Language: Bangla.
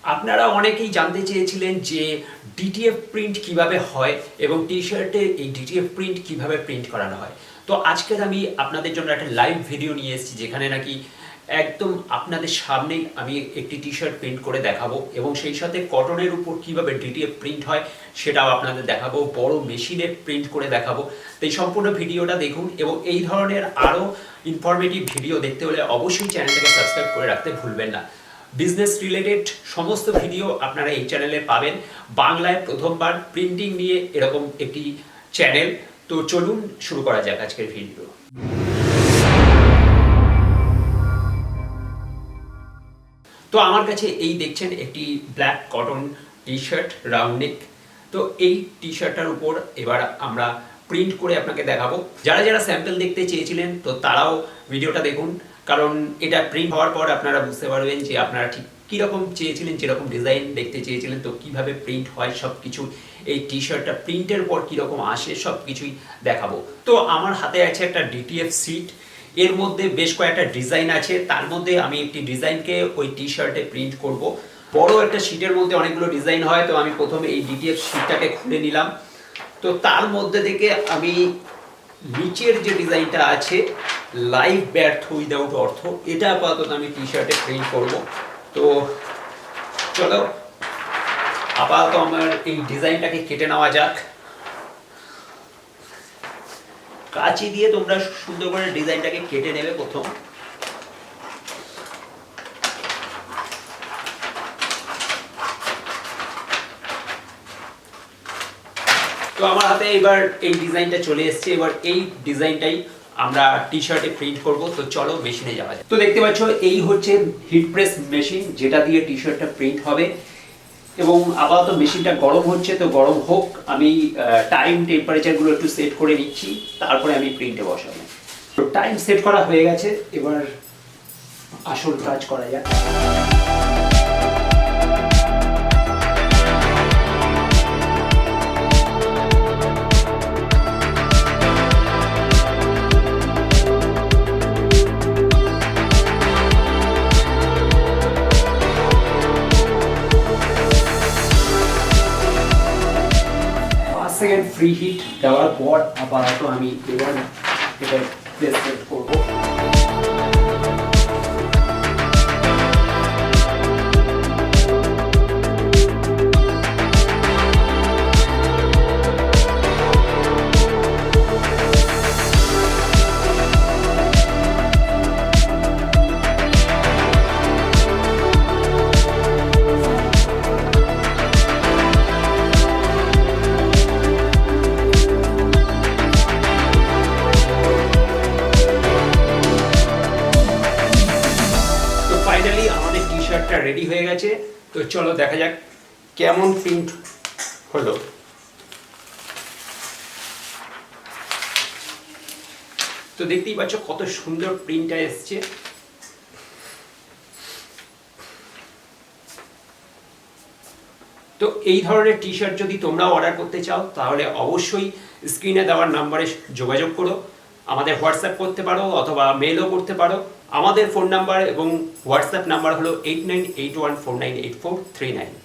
আপনারা অনেকেই জানতে চেয়েছিলেন যে ডিটিএফ প্রিন্ট কিভাবে হয় এবং টি-শার্টে এই ডিটিএফ প্রিন্ট কিভাবে প্রিন্ট করানো হয়। তো আজকের আমি আপনাদের জন্য একটা লাইভ ভিডিও নিয়ে এসেছি যেখানে নাকি একদম আপনাদের সামনেই আমি একটি টি-শার্ট প্রিন্ট করে দেখাবো এবং সেই সাথে কটনের উপর কিভাবে ডিটিএফ প্রিন্ট হয় সেটাও আপনাদের দেখাবো, বড় মেশিনে প্রিন্ট করে দেখাবো। তো এই সম্পূর্ণ ভিডিওটা দেখুন এবং এই ধরনের আরও ইনফরমেটিভ ভিডিও দেখতে হলে অবশ্যই চ্যানেলটাকে সাবস্ক্রাইব করে রাখতে ভুলবেন না। বিজনেস রিলেটেড সমস্ত ভিডিও আপনারা এই চ্যানেলে পাবেন। বাংলায় প্রথমবার প্রিন্টিং নিয়ে এরকম একটি চ্যানেল। তো চলুন শুরু করা যাক আজকের ভিডিও। তো আমার কাছে এই দেখছেন একটি black cotton T shirt round neck. তো এই টি শার্টটার উপর এবার আমরা প্রিন্ট করে আপনাকে দেখাবো। যারা যারা স্যাম্পল দেখতে চেয়েছিলেন তো তারাও ভিডিওটা দেখুন, কারণ এটা প্রিন্ট হওয়ার পর আপনারা বুঝতে পারবেন যে আপনারা ঠিক কীরকম চেয়েছিলেন, যেরকম ডিজাইন দেখতে চেয়েছিলেন তো কিভাবে প্রিন্ট হয় সব কিছু, এই টি শার্টটা প্রিন্টের পর কীরকম আসে সব কিছুই দেখাবো। তো আমার হাতে আছে একটা ডিটিএফ সিট, এর মধ্যে বেশ কয়েকটা ডিজাইন আছে, তার মধ্যে আমি একটি ডিজাইনকে ওই টি শার্টে প্রিন্ট করব। বড় একটা শিটের মধ্যে অনেকগুলো ডিজাইন হয়, তো আমি প্রথমে এই ডিটিএফ শিটটাকে খুলে নিলাম। তো তার মধ্যে থেকে আমি নিচের যে ডিজাইনটা আছে লাইভ ব্যর্থ উইদাউট অর্থ, এটা আপাতত আমি টি শার্টে প্রিন্ট করব। তো চলো আপাতত আমার এই ডিজাইনটাকে কেটে নেওয়া যাক। কাঁচি দিয়ে তোমরা সুন্দর করে ডিজাইনটাকে কেটে নেবে প্রথম। তো আমার হাতে এবার এই ডিজাইনটা চলে এসেছে, এবার এই ডিজাইনটাই আমরা টি শার্টে প্রিন্ট করব। তো চলো মেশিনে যাওয়া যাক। তো দেখতে পাচ্ছ এই হচ্ছে হিট প্রেস মেশিন, যেটা দিয়ে টি শার্টটা প্রিন্ট হবে এবং আপাতত মেশিনটা গরম হচ্ছে। তো গরম হোক, আমি টাইম টেম্পারেচারগুলো একটু সেট করে নিচ্ছি, তারপরে আমি প্রিন্টে বসাবো। তো টাইম সেট করা হয়ে গেছে, এবার আসল কাজ করা যাক। সেকেন্ড ফ্রি হিট দেওয়ার পর আপাতত আমি এবার এটা প্লেসমেন্ট করবো। ফাইনালি আমাদের টি শার্টটা রেডি হয়ে গেছে। তো চলো দেখা যাক কেমন প্রিন্ট হলো। তো দেখতেই পাচ্ছ কত সুন্দর প্রিন্টটা এসছে। তো এই ধরনের টি শার্ট যদি তোমরা অর্ডার করতে চাও তাহলে অবশ্যই স্ক্রিনে দেওয়ার নাম্বারে যোগাযোগ করো। আমাদের হোয়াটসঅ্যাপ করতে পারো অথবা মেলও করতে পারো। আমাদের ফোন নাম্বার এবং হোয়াটসঅ্যাপ নাম্বার হলো 8981498439।